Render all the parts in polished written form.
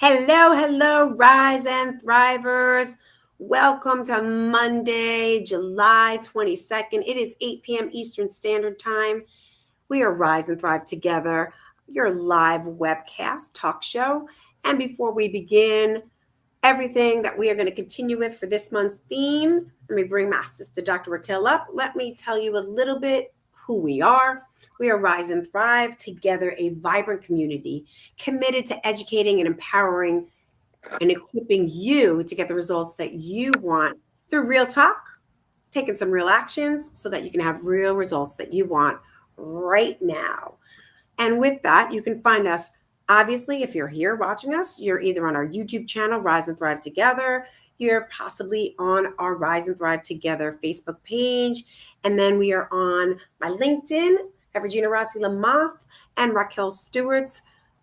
Hello, hello, Rise and Thrivers. Welcome to Monday, July 22nd. It is 8 p.m. Eastern Standard Time. We are Rise and Thrive Together, your live webcast talk show. And before we begin, everything that we are going to continue with for this month's theme, let me bring my sister, Dr. Raquel, up. Let me tell you a little bit who we are. We are Rise and Thrive Together, a vibrant community committed to educating and empowering and equipping you to get the results that you want through real talk, taking some real actions so that you can have real results that you want right now. And with that, you can find us. Obviously, if you're here watching us, you're either on our YouTube channel, Rise and Thrive Together, you're possibly on our Rise and Thrive Together Facebook page, and then we are on my LinkedIn at Regina Lamoth and Raquel Stewart's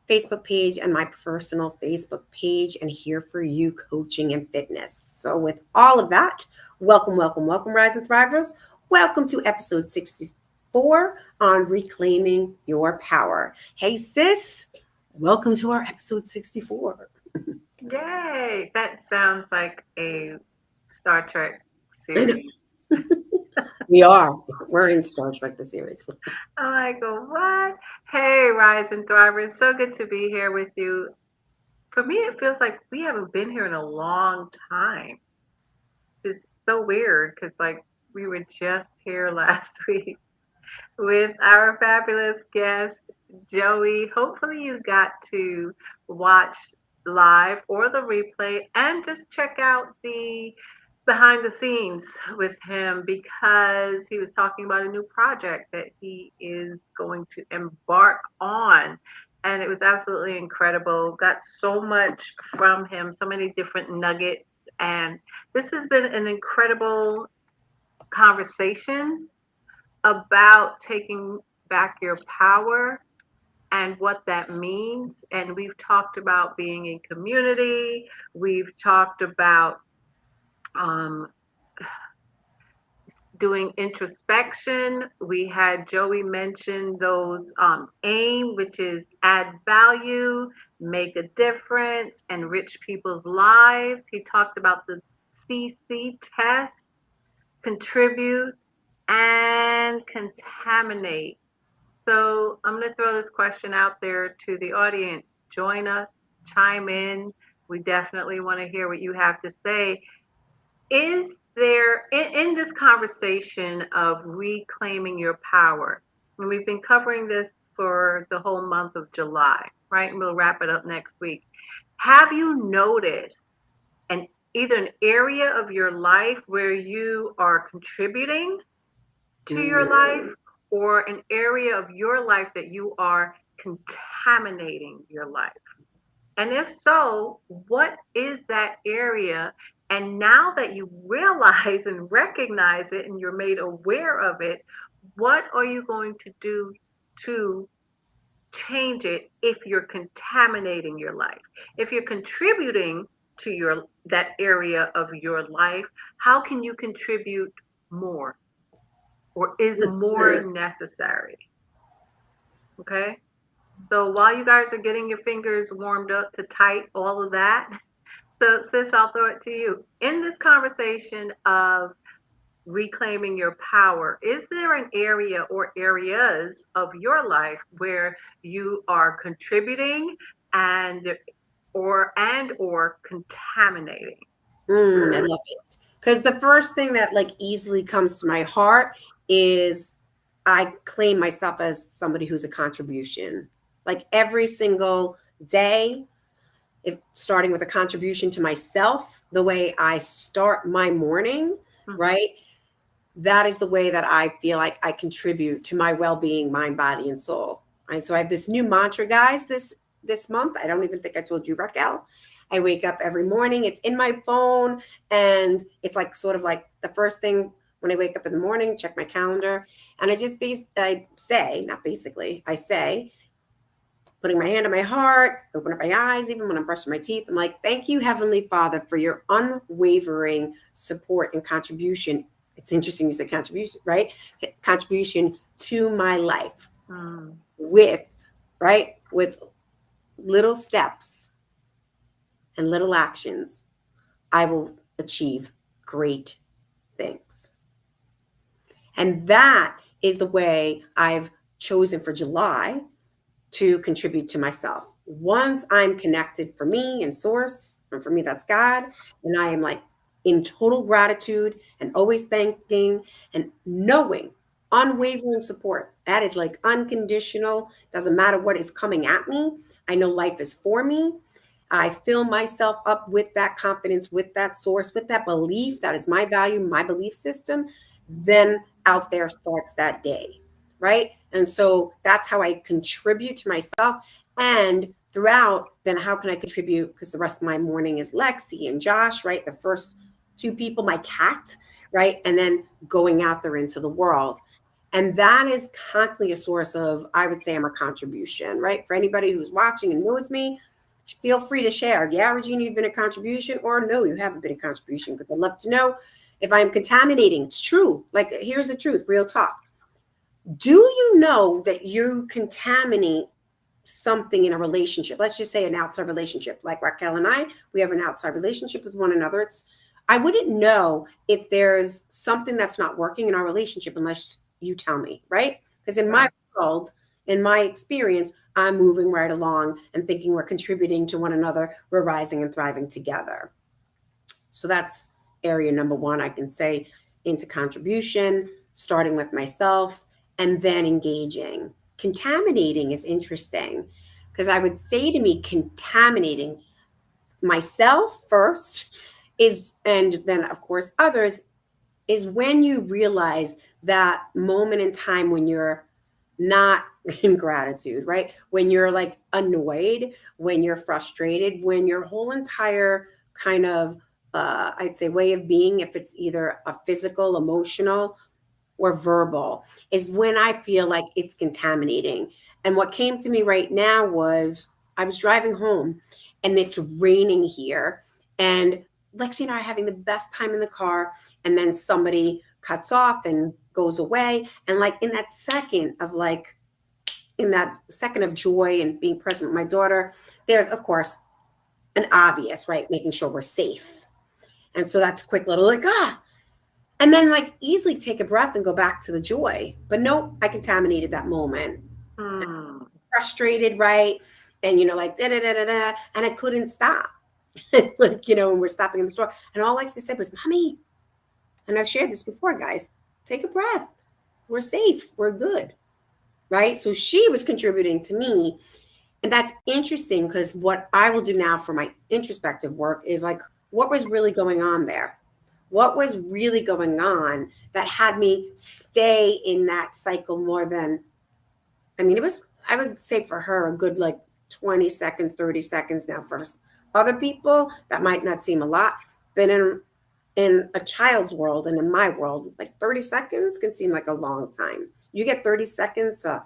Facebook page and my personal Facebook page, and here for you coaching and fitness. So with all of that, welcome, welcome, welcome, Rise and Thrivers. Welcome to episode 64 on reclaiming your power. Hey, sis, welcome to our episode 64. Yay! That sounds like a Star Trek I know. series. We are. We're in Star Trek, the series. I'm like, what? Hey, Rise and Thrivers. So good to be here with you. For me, it feels like we haven't been here in a long time. It's so weird because, we were just here last week with our fabulous guest, Joey. Hopefully, you got to watch live or the replay and just check out the behind the scenes with him because he was talking about a new project that he is going to embark on. And it was absolutely incredible. Got so much from him, so many different nuggets. And this has been an incredible conversation about taking back your power and what that means. And we've talked about being in community. We've talked about um, doing introspection. We had Joey mention those AIM, which is add value, make a difference, enrich people's lives. He talked about the CC test, contribute, and contaminate. So I'm going to throw this question out there to the audience. Join us, chime in. We definitely want to hear what you have to say. Is there, in this conversation of reclaiming your power, and we've been covering this for the whole month of July, right? And we'll wrap it up next week. Have you noticed an either an area of your life where you are contributing to your life or an area of your life that you are contaminating your life? And if so, what is that area? And now that you realize and recognize it and you're made aware of it, what are you going to do to change it if you're contaminating your life? If you're contributing to your that area of your life, how can you contribute more? Or is more necessary? Okay. So while you guys are getting your fingers warmed up to type all of that, so sis, I'll throw it to you. In this conversation of reclaiming your power, is there an area or areas of your life where you are contributing and or contaminating? I love it. Because the first thing that like easily comes to my heart is I claim myself as somebody who's a contribution. Like every single day, if starting with a contribution to myself, the way I start my morning, Mhm. right? That is the way that I feel like I contribute to my well-being, mind, body, and soul. Right. So I have this new mantra, guys, this month. I don't even think I told you, Raquel. I wake up every morning. It's in my phone, and it's like sort of like the first thing when I wake up in the morning, check my calendar, and I say, not basically, I say, putting my hand on my heart, open up my eyes, even when I'm brushing my teeth. I'm like, thank you, Heavenly Father, for your unwavering support and contribution. It's interesting you said contribution, right? Contribution to my life Mm, with, right? With little steps. and little actions, I will achieve great things. And that is the way I've chosen for July to contribute to myself. Once I'm connected for me and source, and for me that's God, and I am like in total gratitude and always thanking and knowing unwavering support. That is like unconditional, doesn't matter what is coming at me. I know life is for me. I fill myself up with that confidence, with that source, with that belief that is my value, my belief system. Then out there starts that day, right? And so that's how I contribute to myself. And throughout, then how can I contribute? Because the rest of my morning is Lexi and Josh, right? The first two people, my cat, right? And then going out there into the world. And that is constantly a source of, I would say, I'm a contribution, right? For anybody who's watching and knows me, feel free to share. Yeah, Regina, you've been a contribution, or no, you haven't been a contribution, because I'd love to know if I'm contaminating. It's true. Like, here's the truth, real talk. Do you know that you contaminate something in a relationship? Let's just say an outside relationship. Like Raquel and I, we have an outside relationship with one another. It's I wouldn't know if there's something that's not working in our relationship unless you tell me, right? Because in my Right. world, in my experience, I'm moving right along and thinking we're contributing to one another, we're rising and thriving together. So that's area number one, I can say, into contribution, starting with myself, and then engaging. Contaminating is interesting because I would say to me, contaminating myself first is, and then of course others, is when you realize that moment in time when you're not in gratitude, right? When you're like annoyed, when you're frustrated, when your whole entire kind of, I'd say, way of being, if it's either a physical, emotional, or verbal, is when I feel like it's contaminating. And what came to me right now was I was driving home and it's raining here. And Lexi and I are having the best time in the car. And then somebody cuts off and goes away. And like in that second of like, in that second of joy and being present with my daughter, there's, of course, an obvious, right? Making sure we're safe. And so that's a quick little like, ah, and then like easily take a breath and go back to the joy. But nope, I contaminated that moment. Hmm. Frustrated, right? And like da da da da da, and I couldn't stop. Like when we're stopping in the store, and all Lexi said was, "Mommy," and I've shared this before, guys. Take a breath. We're safe. We're good, right? So she was contributing to me, and that's interesting because what I will do now for my introspective work is like, what was really going on there? What was really going on that had me stay in that cycle more than, I mean, it was, I would say for her, a good like 20 seconds, 30 seconds now for other people. That might not seem a lot, but in a child's world and in my world, like 30 seconds can seem like a long time. You get 30 seconds to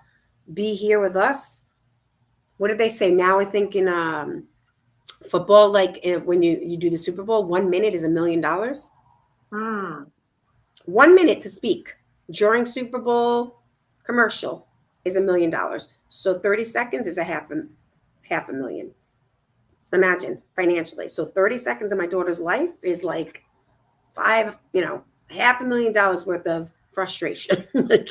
be here with us. What did they say? Now I think in football, like when you do the Super Bowl, 1 minute is $1 million. Hmm. 1 minute to speak during Super Bowl commercial is $1 million. So 30 seconds is a half a million. Imagine financially. So 30 seconds of my daughter's life is like five, $500,000 worth of frustration. Like,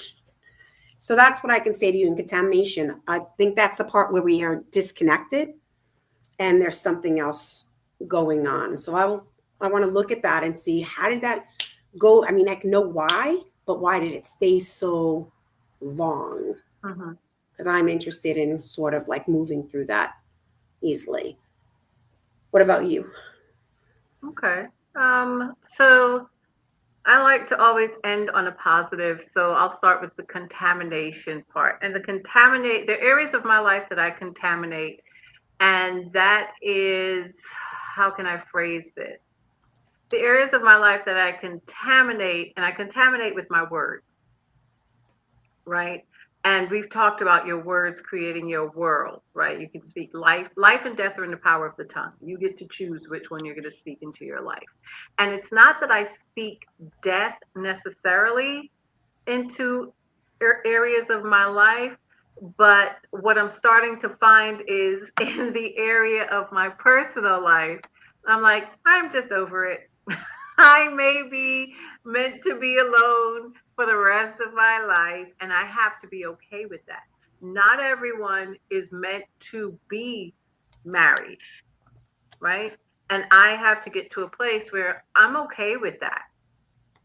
so that's what I can say to you in contamination. I think that's the part where we are disconnected and there's something else going on. So I want to look at that and see how did that go. I mean, I can know why, but why did it stay so long? Hmm. Because I'm interested in sort of like moving through that easily. What about you? Okay. So I like to always end on a positive, so I'll start with the contamination part. And the areas of my life that I contaminate, and that is, how can I phrase this? The areas of my life that I contaminate, and I contaminate with my words, right? And we've talked about your words creating your world, right? You can speak life and death are in the power of the tongue. You get to choose which one you're going to speak into your life. And it's not that I speak death necessarily into areas of my life. But what I'm starting to find is in the area of my personal life, I'm like, I'm just over it. I may be meant to be alone for the rest of my life, and I have to be okay with that. Not everyone is meant to be married, right? And I have to get to a place where I'm okay with that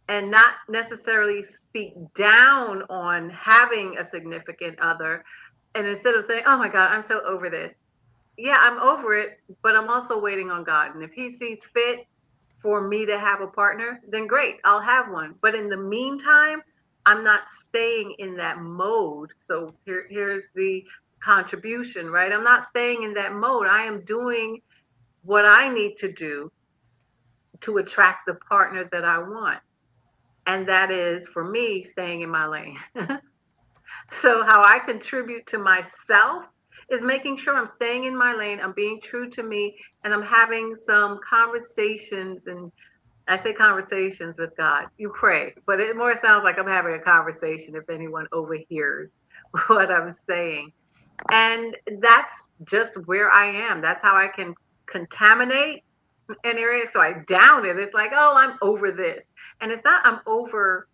and not necessarily speak down on having a significant other. And instead of saying, oh my God, I'm so over this. Yeah, I'm over it, but I'm also waiting on God. And if He sees fit for me to have a partner, then great, I'll have one. But in the meantime, I'm not staying in that mode. So here's the contribution, right? I'm not staying in that mode. I am doing what I need to do to attract the partner that I want. And that is for me staying in my lane. So, how I contribute to myself is making sure I'm staying in my lane, I'm being true to me, and I'm having some conversations. And I say conversations with God. You pray, but it more sounds like I'm having a conversation if anyone overhears what I'm saying. And that's just where I am. That's how I can contaminate an area. So I down it. It's like, oh, I'm over this. And it's not I'm over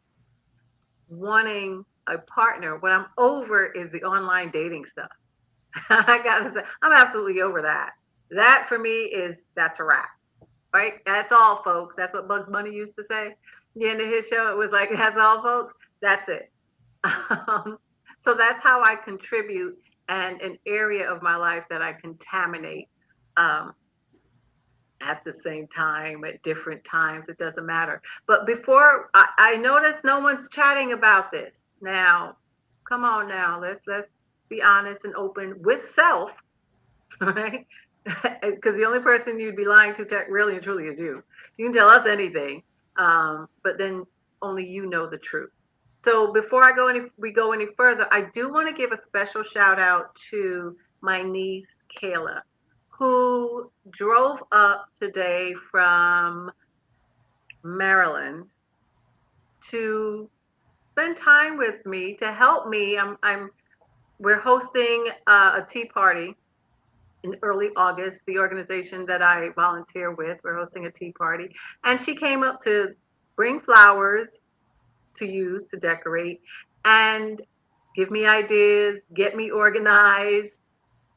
wanting a partner. What I'm over is the online dating stuff. I gotta say, I'm absolutely over that. That for me is that's a wrap, right? That's all, folks. That's what Bugs Bunny used to say. The end of his show, it was like, that's all, folks. That's it. So that's how I contribute and an area of my life that I contaminate um, at the same time, at different times. It doesn't matter. But before I notice no one's chatting about this. Now, come on now. Let's be honest and open with self, right? Because the only person you'd be lying to really and truly is you. You can tell us anything, but then only you know the truth. So before we go any further, I do want to give a special shout out to my niece Kayla, who drove up today from Maryland to spend time with me to help me. We're hosting a tea party in early August. The organization that I volunteer with, we're hosting a tea party, and she came up to bring flowers to use to decorate and give me ideas, get me organized.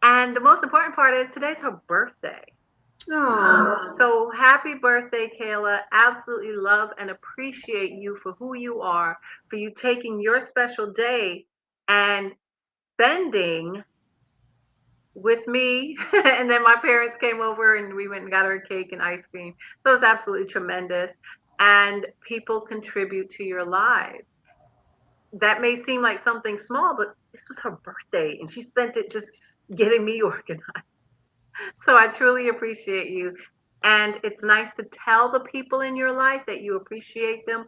And the most important part is today's her birthday. Oh, So happy birthday, Kayla. Absolutely love and appreciate you for who you are, for you taking your special day and spending with me. And then my parents came over and we went and got her cake and ice cream. So it's absolutely tremendous. And people contribute to your lives. That may seem like something small, but this was her birthday and she spent it just getting me organized. So I truly appreciate you. And it's nice to tell the people in your life that you appreciate them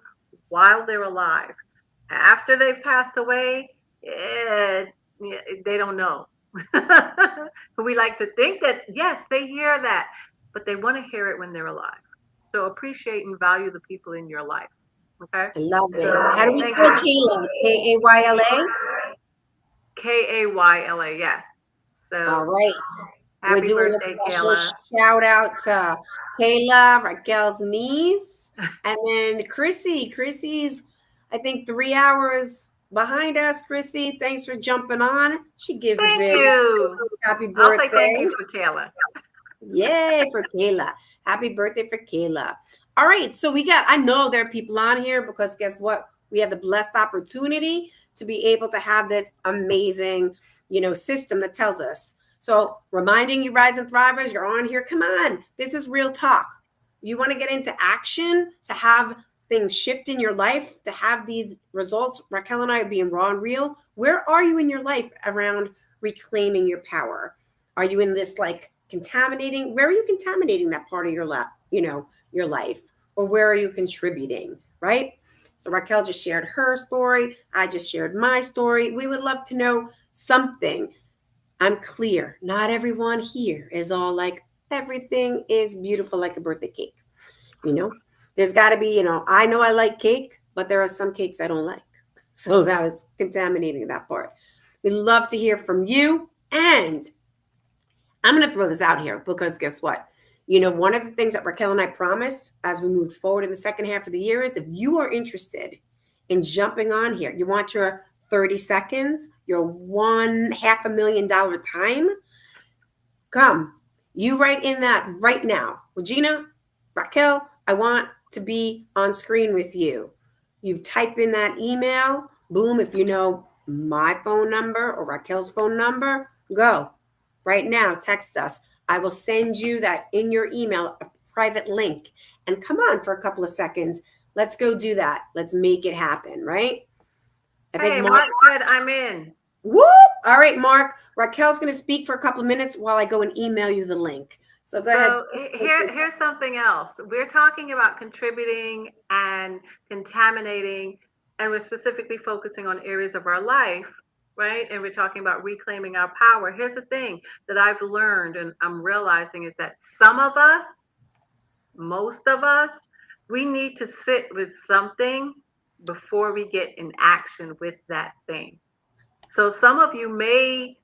while they're alive. After they've passed away, eh, they don't know. We like to think that, yes, they hear that, but they want to hear it when they're alive. So appreciate and value the people in your life. Okay. I love it. How do So we thank spell you. Kayla? Kayla? Kayla, yes. All So right. We're happy doing a birthday, special Kayla. shout out to Kayla, Raquel's niece, and then Chrissy. Chrissy's, I think, 3 hours behind us. Chrissy, thanks for jumping on. She gives a Thank big you. happy I'll say thank birthday. you for Kayla. Yay for Kayla. Happy birthday for Kayla. All right. So I know there are people on here because guess what? We have the blessed opportunity to be able to have this amazing, system that tells us. So reminding you, Rise and Thrivers, you're on here. Come on. This is real talk. You want to get into action to have things shift in your life, to have these results. Raquel and I are being raw and real. Where are you in your life around reclaiming your power? Are you in this like contaminating? Where are you contaminating that part of your life? Or where are you contributing? Right? So Raquel just shared her story. I just shared my story. We would love to know something. I'm clear. Not everyone here is all like everything is beautiful like a birthday cake. You know, there's got to be, I know I like cake, but there are some cakes I don't like. So that is contaminating that part. We love to hear from you. And I'm going to throw this out here because guess what? One of the things that Raquel and I promised as we moved forward in the second half of the year is if you are interested in jumping on here, you want your 30 seconds, your $500,000 time, come. You write in that right now. Regina, Raquel, I want to be on screen with you. You type in that email. Boom. If you know my phone number or Raquel's phone number, go. Right now, text us. I will send you that in your email, a private link. And come on for a couple of seconds. Let's go do that. Let's make it happen, right? I think Hey, Mark. Mark said I'm in. Whoop! All right, Mark. Raquel's going to speak for a couple of minutes while I go and email you the link. So go ahead. So here's something else. We're talking about contributing and contaminating, and we're specifically focusing on areas of our life, right? And we're talking about reclaiming our power. Here's the thing that I've learned and I'm realizing is that some of us, most of us, we need to sit with something before we get in action with that thing. So some of you may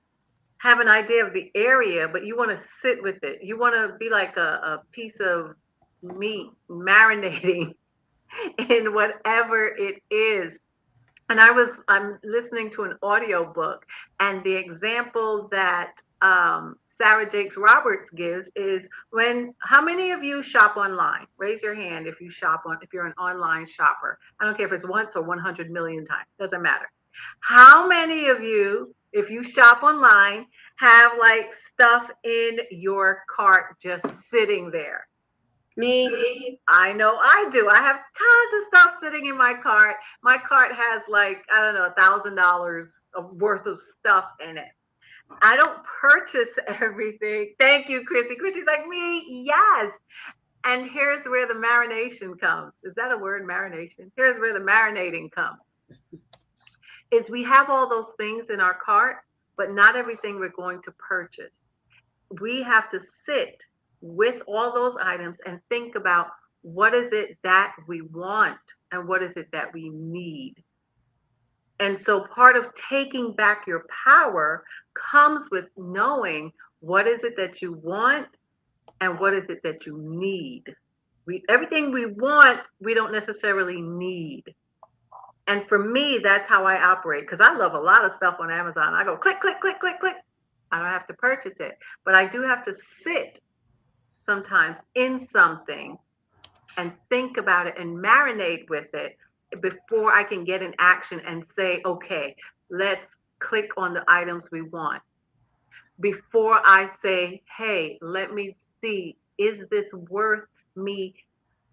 have an idea of the area, but you want to sit with it. You want to be like a piece of meat marinating in whatever it is. And I'm listening to an audio book, and the example that Sarah Jakes Roberts gives is how many of you shop online? Raise your hand if you're an online shopper. I don't care if it's once or 100 million times, doesn't matter. How many of you, if you shop online, have like stuff in your cart just sitting there? Me. I know I do. I have tons of stuff sitting in my cart. My cart has like, I don't know, $1,000 of worth of stuff in it. I don't purchase everything. Thank you, Chrissy. Chrissy's like me. Yes. And here's where the marination comes. Is that a word, marination? Here's where the marinating comes. Is we have all those things in our cart, but not everything we're going to purchase. We have to sit with all those items and think about what is it that we want and what is it that we need. And so part of taking back your power comes with knowing what is it that you want and what is it that you need. Everything we want, we don't necessarily need. And for me, that's how I operate because I love a lot of stuff on Amazon. I go click, click, click, click, click. I don't have to purchase it, but I do have to sit sometimes in something and think about it and marinate with it before I can get in action and say, okay, let's click on the items we want. Before I say, hey, let me see, is this worth me,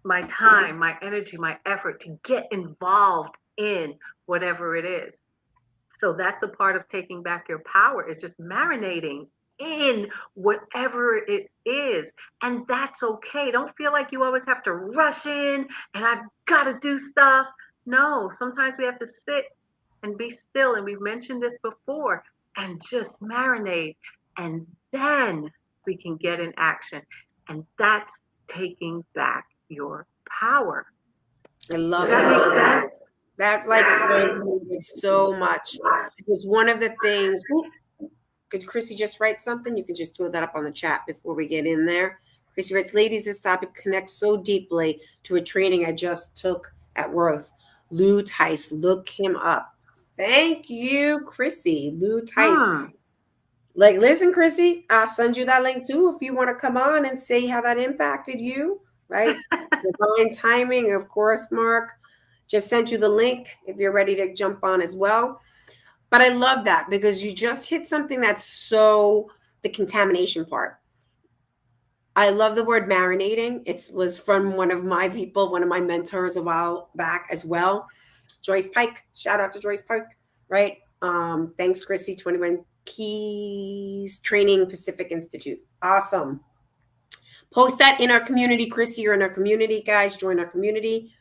my time, my energy, my effort to get involved in whatever it is? So that's a part of taking back your power, is just marinating in whatever it is. And that's okay. Don't feel like you always have to rush in and I've got to do stuff. No, sometimes we have to sit and be still. And we've mentioned this before, and just marinate. And then we can get in action. And that's taking back your power. I love Does that that. make sense? That like resonated so much because one of the things. Could Chrissy just write something? You can just throw that up on the chat before we get in there. Chrissy writes, ladies, this topic connects so deeply to a training I just took at Worth. Lou Tice, look him up. Thank you, Chrissy. Lou Tice. Like, listen, Chrissy, I'll send you that link too if you want to come on and say how that impacted you, right? Divine timing, of course, Mark. Just sent you the link if you're ready to jump on as well. But I love that because you just hit something that's so the contamination part. I love the word marinating. It was from one of my people, one of my mentors a while back as well. Joyce Pike. Shout out to Joyce Pike, right? Thanks, Chrissy, 21 Keys Training Pacific Institute. Awesome. Post that in our community. Chrissy, you're in our community, guys. Join our community.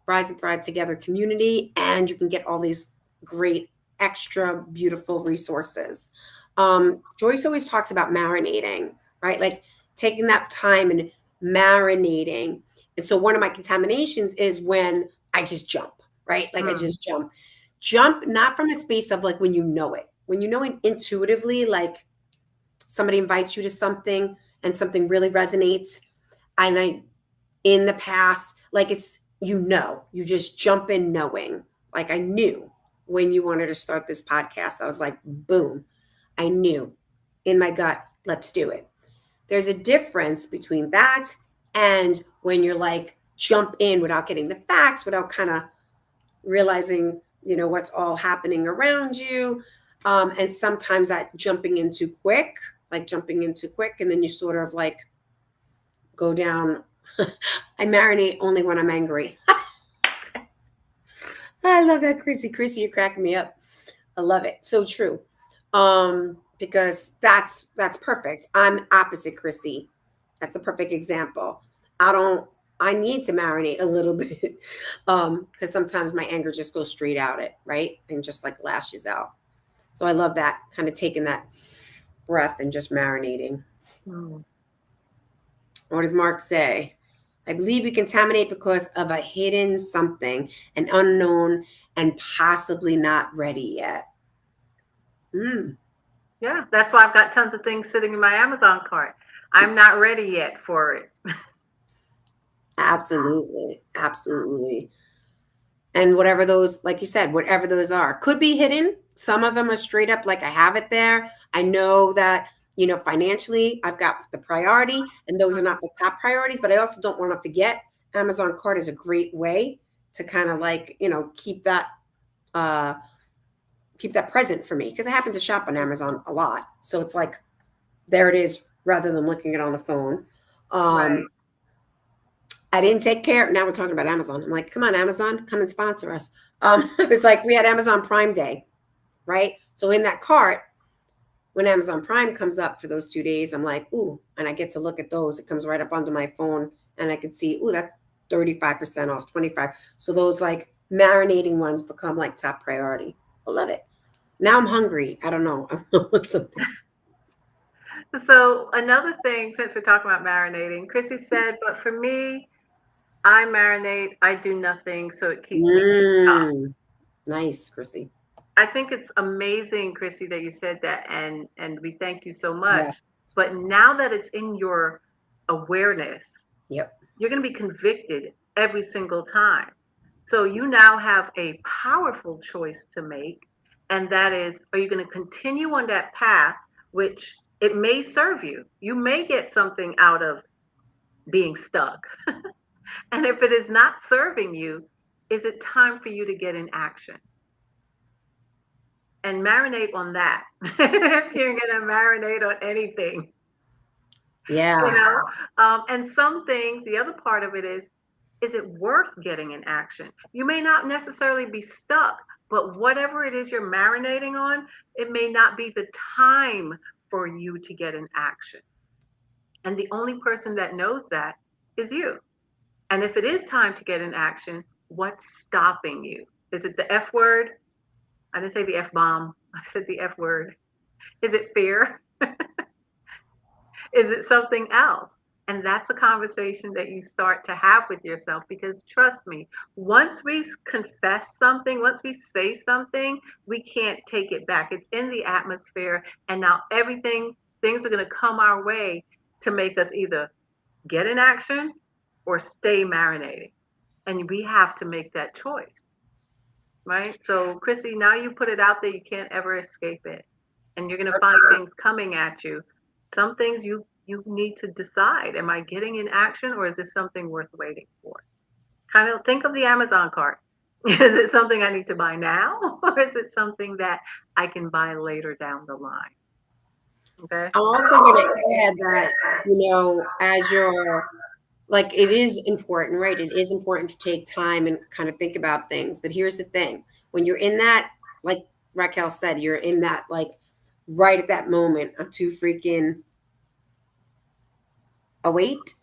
Rise and Thrive Together community. And you can get all these great extra beautiful resources. Joyce always talks about marinating, right? Like taking that time and marinating. And so one of my contaminations is when I just jump, right? Like I just jump not from a space of like when you know it, when you know intuitively, like somebody invites you to something and something really resonates, and I in the past, like it's you just jump in knowing. Like I knew when you wanted to start this podcast, I was like, boom, I knew in my gut, let's do it. There's a difference between that and when you're like jump in without getting the facts, without kind of realizing, what's all happening around you. And sometimes that jumping in too quick, and then you sort of like go down. I marinate only when I'm angry. I love that, Chrissy. Chrissy, you're cracking me up. I love it. So true. Because that's perfect. I'm opposite Chrissy. That's the perfect example. I don't I need to marinate a little bit. Because sometimes my anger just goes straight out it, right? And just like lashes out. So I love that, kind of taking that breath and just marinating. Mm. What does Mark say? I believe we contaminate because of a hidden something, an unknown, and possibly not ready yet. Mm, Yeah, that's why I've got tons of things sitting in my Amazon cart. I'm not ready yet for it. absolutely. Absolutely. And whatever those, like you said, whatever those are, could be hidden. Some of them are straight up like I have it there. I know that, financially, I've got the priority, and those are not the top priorities, but I also don't want to forget Amazon cart is a great way to kind of like, uh, keep that present for me because I happen to shop on Amazon a lot. So it's like, there it is rather than looking at it on the phone. Right. Um, I didn't take care. Now we're talking about Amazon. I'm like, come on, Amazon, come and sponsor us. It was like we had Amazon Prime Day, right? So in that cart, when Amazon Prime comes up for those 2 days, I'm like, ooh, and I get to look at those. It comes right up onto my phone, and I can see, ooh, that's 35% off, 25. So those like marinating ones become like top priority. I love it. Now I'm hungry. I don't know. I want something. So another thing, since we're talking about marinating, Chrissy said, but for me, I marinate, I do nothing, so it keeps me detox. Mm, nice, Chrissy. I think it's amazing, Chrissy, that you said that, and we thank you so much. Yes. But now that it's in your awareness, Yep. you're going to be convicted every single time. So you now have a powerful choice to make, and that is, are you going to continue on that path, which it may serve you? You may get something out of being stuck. And if it is not serving you, is it time for you to get in action? And marinate on that. If you're going to marinate on anything, you Yeah. know. And some things, the other part of it is it worth getting in action? You may not necessarily be stuck, but whatever it is you're marinating on, it may not be the time for you to get in action. And the only person that knows that is you. And if it is time to get in action, what's stopping you? Is it the F word? I didn't say the F bomb. I said the F word. Is it fear? Is it something else? And that's a conversation that you start to have with yourself because trust me, once we confess something, once we say something, we can't take it back. It's in the atmosphere. And now things are going to come our way to make us either get in action or stay marinating. And we have to make that choice, right? So, Chrissy, now you put it out there, you can't ever escape it. And you're going to find things coming at you. Some things you need to decide, am I getting in action or is this something worth waiting for? Kind of think of the Amazon cart. Is it something I need to buy now or is it something that I can buy later down the line? Okay? I'm also going to add that, as you're like, it is important, right? It is important to take time and kind of think about things. But here's the thing, when you're in that, like Raquel said, you're in that, like, right at that moment, I'm too freaking await.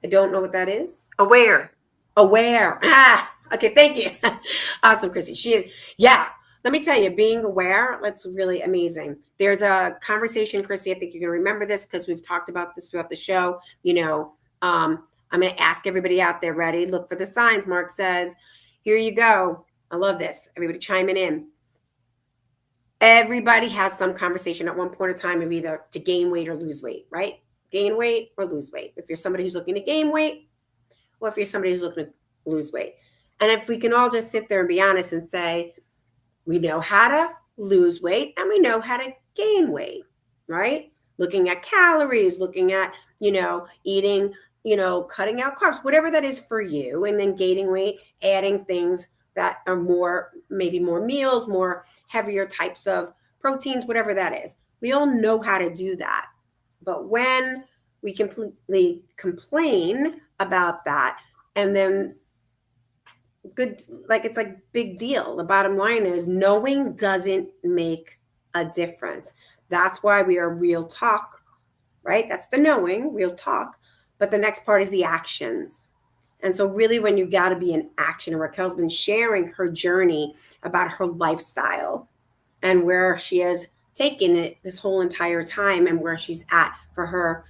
I don't know what that is. Aware. Aware. Ah, okay, thank you. Awesome, Chrissy. She is, yeah. Let me tell you, being aware, that's really amazing. There's a conversation, Chrissy. I think you're going to remember this because we've talked about this throughout the show. I'm going to ask everybody out there, ready? Look for the signs. Mark says, here you go. I love this. Everybody chiming in. Everybody has some conversation at one point in time of either to gain weight or lose weight, right? Gain weight or lose weight. If you're somebody who's looking to gain weight, or if you're somebody who's looking to lose weight. And if we can all just sit there and be honest and say, we know how to lose weight and we know how to gain weight, right? Looking at calories, looking at, eating, cutting out carbs, whatever that is for you, and then gaining weight, adding things that are more, maybe more meals, more heavier types of proteins, whatever that is. We all know how to do that. But when we completely complain about that, and then good, like it's like big deal. The bottom line is knowing doesn't make a difference. That's why we are real talk, right? That's the knowing, real talk. But the next part is the actions. And so, really, when you got to be in action, and Raquel's been sharing her journey about her lifestyle and where she has taken it this whole entire time and where she's at for her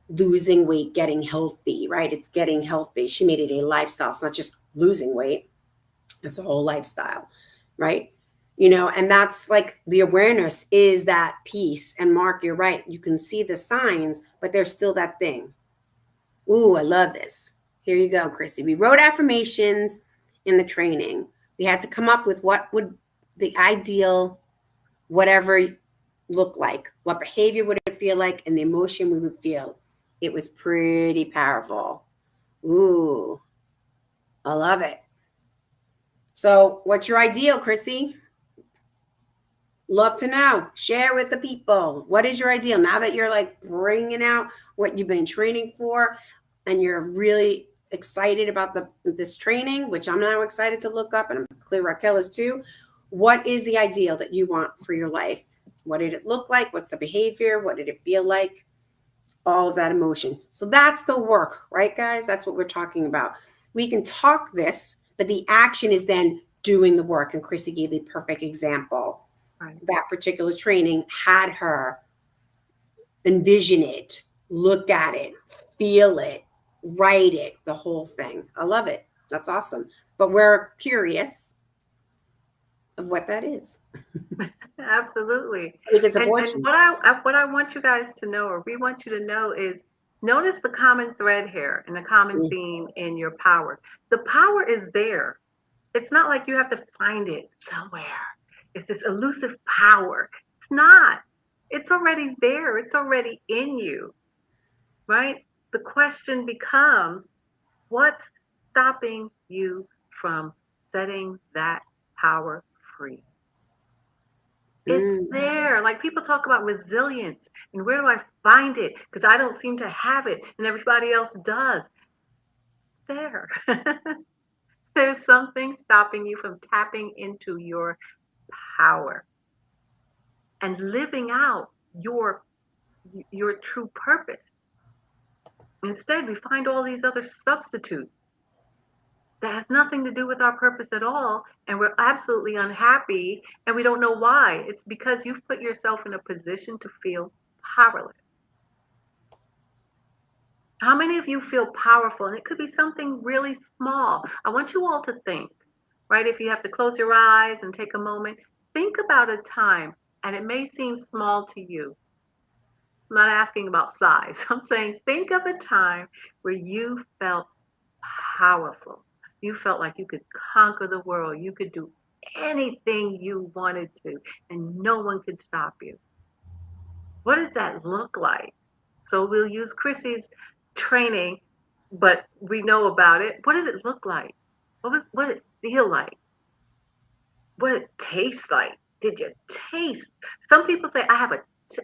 losing weight, getting healthy, right? It's getting healthy. She made it a lifestyle. It's not just losing weight, it's a whole lifestyle, right? And that's like the awareness is that piece. And Mark, you're right. You can see the signs, but there's still that thing. Ooh, I love this. Here you go, Chrissy. We wrote affirmations in the training. We had to come up with what would the ideal, whatever, look like. What behavior would it feel like, and the emotion we would feel. It was pretty powerful. Ooh, I love it. So, what's your ideal, Chrissy? Love to know. Share with the people. What is your ideal? Now that you're like bringing out what you've been training for, and you're really excited about this training, which I'm now excited to look up, and I'm clear Raquel is too. What is the ideal that you want for your life? What did it look like? What's the behavior? What did it feel like? All of that emotion. So that's the work, right, guys? That's what we're talking about. We can talk this, but the action is then doing the work. And Chrissy gave the perfect example. Right. That particular training had her envision it, look at it, feel it, write it, the whole thing. I love it. That's awesome. But we're curious of what that is. Absolutely. So we can And support and you. what I want you guys to know, or we want you to know, is notice the common thread here and the common Mm. theme in your power. The power is there. It's not like you have to find it somewhere. It's this elusive power. It's not. It's already there. It's already in you, right? The question becomes, what's stopping you from setting that power free? It's Mm. there. Like people talk about resilience and where do I find it? Because I don't seem to have it and everybody else does. There. There's something stopping you from tapping into your power and living out your true purpose. Instead, we find all these other substitutes that has nothing to do with our purpose at all, and we're absolutely unhappy and we don't know why. It's because you've put yourself in a position to feel powerless. How many of you feel powerful? And it could be something really small. I want you all to think, right? If you have to close your eyes and take a moment, think about a time, and it may seem small to you. I'm not asking about size. I'm saying think of a time where you felt powerful. You felt like you could conquer the world. You could do anything you wanted to, and no one could stop you. What did that look like? So we'll use Chrissy's training, but we know about it. What did it look like? What did it feel like? What did it taste like? Did you taste? Some people say I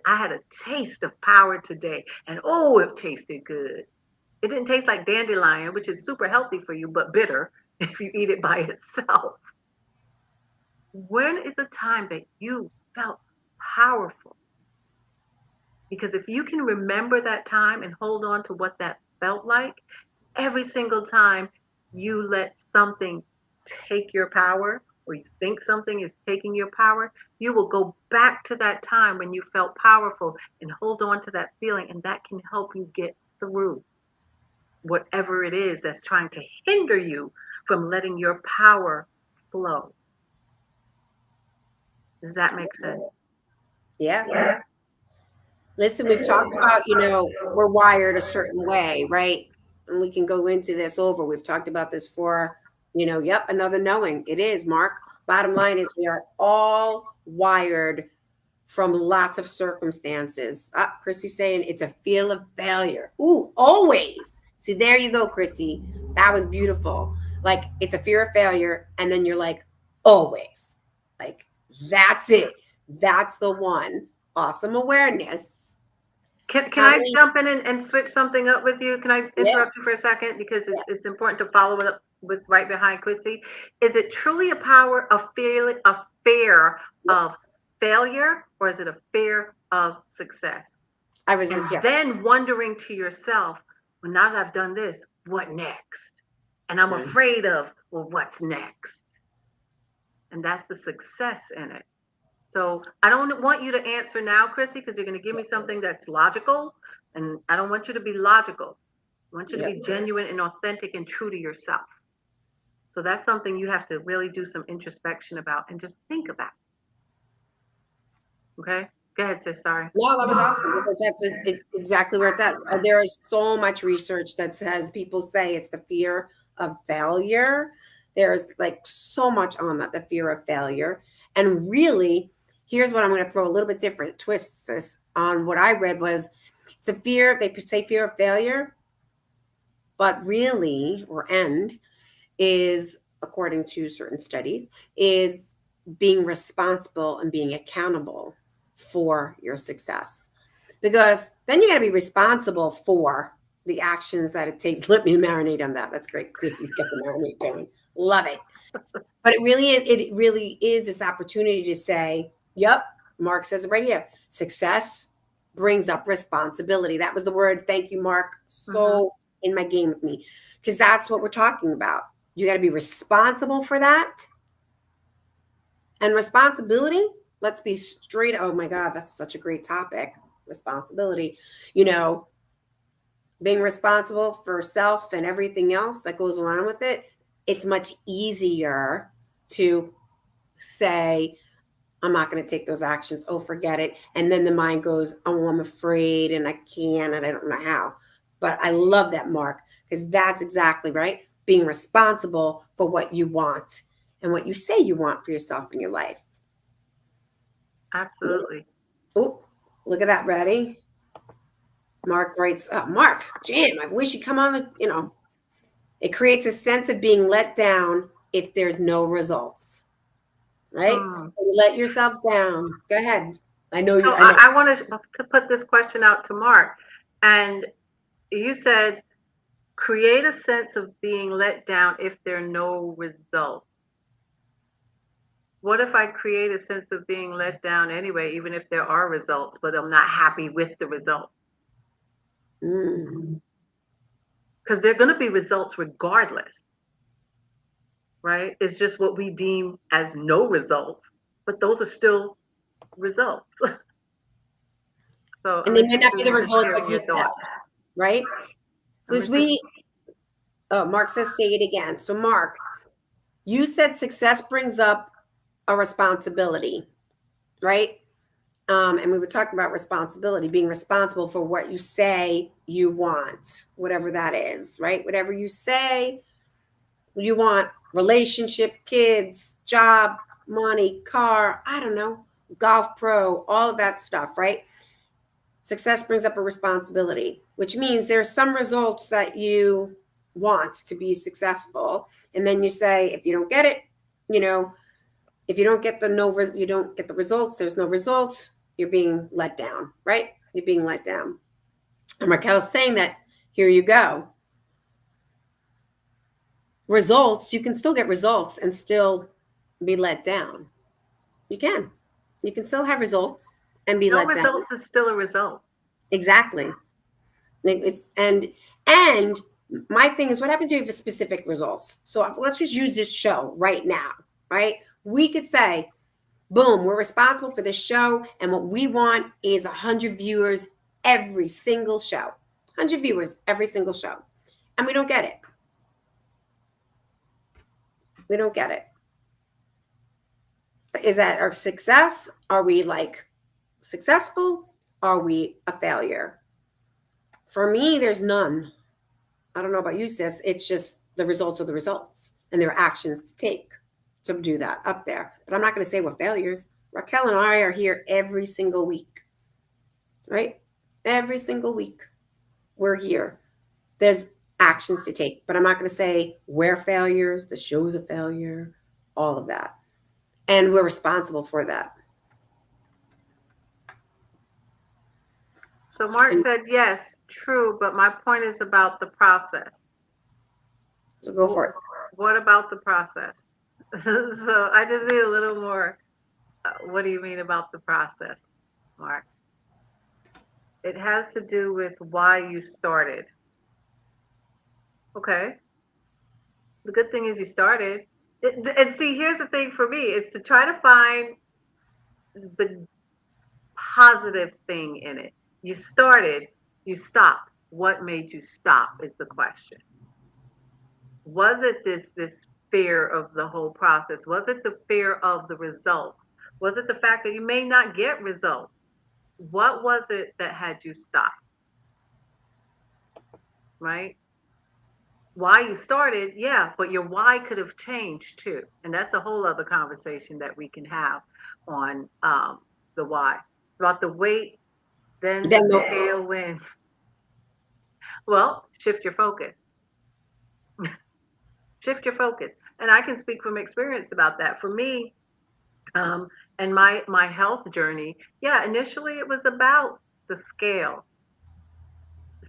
had a taste of power today, and oh, it tasted good. It didn't taste like dandelion, which is super healthy for you, but bitter if you eat it by itself. When is the time that you felt powerful? Because if you can remember that time and hold on to what that felt like, every single time you let something take your power or you think something is taking your power, you will go back to that time when you felt powerful and hold on to that feeling, and that can help you get through whatever it is that's trying to hinder you from letting your power flow. Does that make sense? Yeah. Listen, we've talked about, we're wired a certain way, right? And we can go into this over. We've talked about this for, yep, another knowing. It is, Mark. Bottom line is we are all wired from lots of circumstances. Chrissy's saying it's a feel of failure. Ooh, always. See, there you go, Chrissy. That was beautiful. Like, it's a fear of failure. And then you're like, always. Like, that's it. That's the one. Awesome awareness. Can How I many? jump in and switch something up with you? Can I Yeah, interrupt you for a second? Because yeah, it's important to follow it up with right behind Chrissy. Is it truly a power of feeling a fear yep. of failure, or is it a fear of success? I was just, And yeah, then wondering to yourself, well, now that I've done this, what next? And I'm mm, afraid of, well, what's next? And that's the success in it. So I don't want you to answer now, Chrissy, because you're going to give me something that's logical. And I don't want you to be logical. I want you to yeah. be genuine and authentic and true to yourself. So that's something you have to really do some introspection about and just think about. Okay? Go ahead, sis. Sorry. No, that was awesome because it's exactly where it's at. There is so much research that says people say it's the fear of failure. There's like so much on that, the fear of failure. And really, here's what I'm going to throw a little bit different twists this on what I read was it's a fear, they say fear of failure, but really, or end, is, according to certain studies, is being responsible and being accountable for your success. Because then you got to be responsible for the actions that it takes. Let me marinate on that. That's great, Chris. You've got the marinate going. Love it. But it really is this opportunity to say, "Yep." Mark says it right here. Success brings up responsibility. That was the word. Thank you, Mark. Mm-hmm. So in my game with me, because that's what we're talking about. You got to be responsible for that. And responsibility, let's be straight. Oh my God, that's such a great topic. Responsibility. You know, being responsible for self and everything else that goes along with it, it's much easier to say, I'm not going to take those actions. Oh, forget it. And then the mind goes, oh, I'm afraid and I can't and I don't know how. But I love that, Mark, because that's exactly right. Being responsible for what you want and what you say you want for yourself in your life. Absolutely. Oh, look at that. Ready? Mark writes, oh, Mark, jam. I wish you'd come on it creates a sense of being let down if there's no results, right? Hmm. So you let yourself down. Go ahead. I know So you, I know. I want to put this question out to Mark. And you said create a sense of being let down if there are no results. What if I create a sense of being let down anyway, even if there are results, but I'm not happy with the results? Mm. Because they're going to be results regardless, right? It's just what we deem as no results, but those are still results. So And I'm they may not interested be the in just results like hearing you your said, thoughts. right? I'm Because interested. Mark says, say it again. So, Mark, you said success brings up a responsibility, right? And we were talking about responsibility, being responsible for what you say you want, whatever that is, right? Whatever you say you want, relationship, kids, job, money, car, I don't know, golf pro, all of that stuff, right? Success brings up a responsibility, which means there's some results that you want to be successful. And then you say, if you don't get it, you know, if you don't get you don't get the results, there's no results, you're being let down, right? You're being let down. And Raquel's saying that, here you go. Results, you can still get results and still be let down. You can. You can still have results and be No let down. results is still a result. Exactly. It's and my thing is what happens if you have specific results? So let's just use this show right now, right? We could say, boom, we're responsible for this show, and what we want is 100 viewers every single show. 100 viewers every single show. And we don't get it. We don't get it. Is that our success? Are we like successful? Are we a failure? For me, there's none. I don't know about you, sis. It's just the results are the results, and there are actions to take to do that up there. But I'm not going to say we're failures. Raquel and I are here every single week, right? Every single week we're here. There's actions to take, but I'm not going to say we're failures, the show's a failure, all of that. And we're responsible for that. So Mark And said, yes, true, but my point is about the process. so go for it. What about the process? So I just need a little more. What do you mean about the process, Mark? It has to do with why you started. Okay. The good thing is you started. And see, here's the thing for me is to try to find the positive thing in it. You started, you stopped. What made you stop is the question. Was it this fear of the whole process? Was it the fear of the results? Was it the fact that you may not get results? What was it that had you stop? Right? Why you started, yeah, but your why could have changed too. And that's a whole other conversation that we can have on the why. About the weight, then Then the the, tailwind. Well, shift your focus. Shift your focus. And I can speak from experience about that. For me, um, and my health journey, yeah, initially it was about the scale.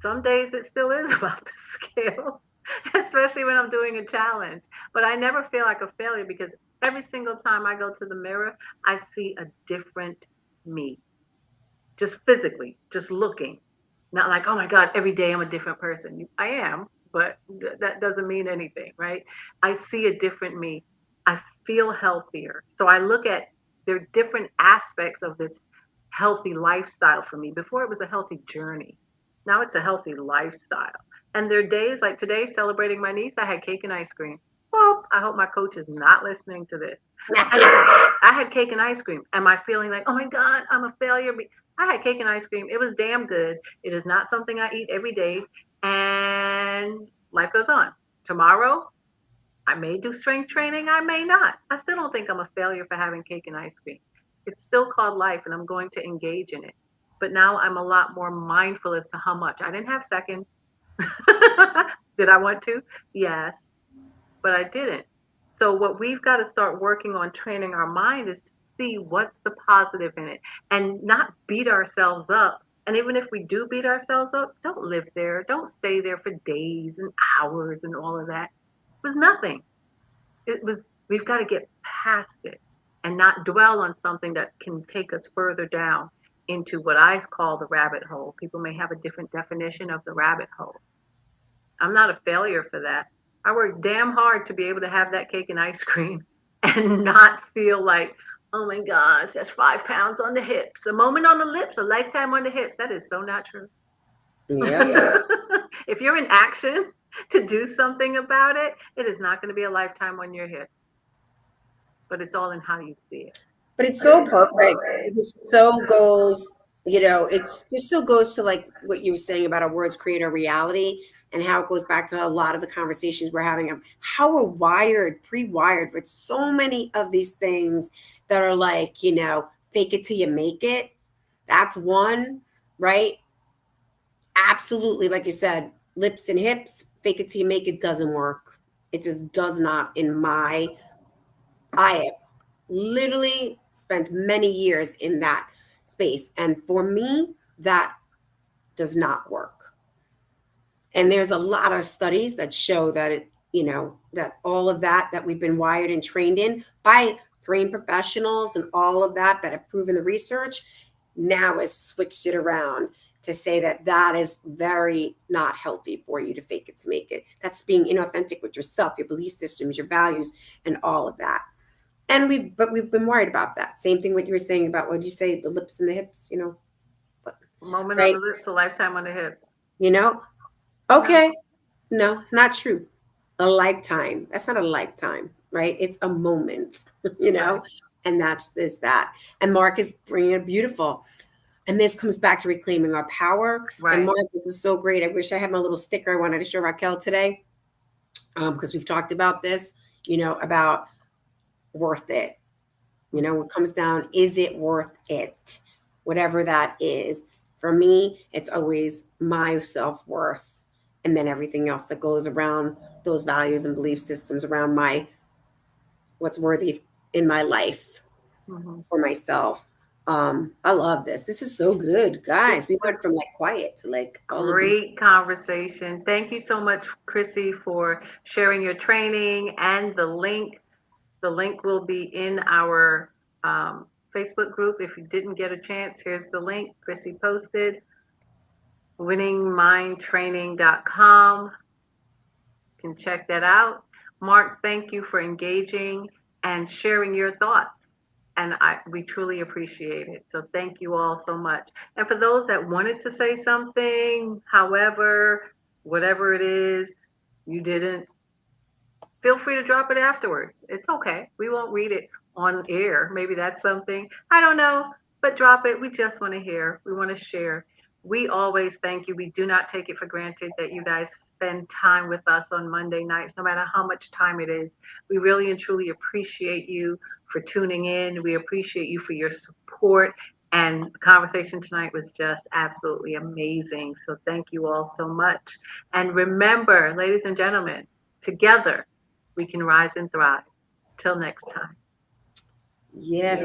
Some days it still is about the scale, especially when I'm doing a challenge. But I never feel like a failure because every single time I go to the mirror, I see a different me, just physically, just looking. Not like, oh my God, every day I'm a different person. I am, but that doesn't mean anything, right? I see a different me. I feel healthier. So I look at there are different aspects of this healthy lifestyle for me. Before it was a healthy journey. Now it's a healthy lifestyle. And there are days like today celebrating my niece, I had cake and ice cream. Well, I hope my coach is not listening to this. I had cake and ice cream. Am I feeling like, oh my God, I'm a failure? I had cake and ice cream. It was damn good. It is not something I eat every day. And life goes on. Tomorrow, I may do strength training. I may not. I still don't think I'm a failure for having cake and ice cream. It's still called life, and I'm going to engage in it. But now I'm a lot more mindful as to how much. I didn't have seconds. Did I want to? Yes, but I didn't. So what we've got to start working on training our mind is to see what's the positive in it and not beat ourselves up. And even if we do beat ourselves up, don't live there. Don't stay there for days and hours and all of that. It was nothing. It was we've got to get past it and not dwell on something that can take us further down into what I call the rabbit hole. People may have a different definition of the rabbit hole. I'm not a failure for that. I worked damn hard to be able to have that cake and ice cream and not feel like, oh my gosh, that's 5 pounds on the hips, a moment on the lips, a lifetime on the hips. That is so not true. yep. If you're in action to do something about it, it is not going to be a lifetime on your hips, but it's all in how you see it. But it's so perfect. It just so goes, it's just so goes to like what you were saying about our words create our reality and how it goes back to a lot of the conversations we're having of how we're wired, pre-wired with so many of these things that are like, fake it till you make it. That's one, right? Absolutely. Like you said, lips and hips, fake it till you make it doesn't work. It just does not in I have literally spent many years in that space. And for me, that does not work. And there's a lot of studies that show that that all of that we've been wired and trained in by trained professionals and all of that have proven the research now has switched it around to say that that is very not healthy for you to fake it to make it. That's being inauthentic with yourself, your belief systems, your values, and all of that. And we've been worried about that. Same thing what you were saying about what did you say, the lips and the hips, Moment on right? the lips, a lifetime on the hips. You know? Yeah. Okay. No, not true. A lifetime. That's not a lifetime, right? It's a moment, you Right. know? And that's this, that. And Mark is bringing it beautiful. And this comes back to reclaiming our power. And Right. Mark, this is so great. I wish I had my little sticker I wanted to show Raquel today, because we've talked about this, about worth it. It comes down, is it worth it? Whatever that is. For me, it's always my self worth, and then everything else that goes around those values and belief systems around what's worthy in my life Mm-hmm. for myself. I love this. This is so good, This guys. We was went from like quiet to like all of these. great conversation. Thank you so much, Chrissy, for sharing your training and the link. The link will be in our Facebook group. If you didn't get a chance, here's the link Chrissy posted, winningmindtraining.com. You can check that out. Mark, thank you for engaging and sharing your thoughts. And we truly appreciate it. So thank you all so much. And for those that wanted to say something, however, whatever it is, you didn't, feel free to drop it afterwards. It's okay. We won't read it on air. Maybe that's something. I don't know, but drop it. We just want to hear. We want to share. We always thank you. We do not take it for granted that you guys spend time with us on Monday nights, no matter how much time it is. We really and truly appreciate you for tuning in. We appreciate you for your support. And the conversation tonight was just absolutely amazing. So thank you all so much. And remember, ladies and gentlemen, together we can rise and thrive. Till next time. Yes.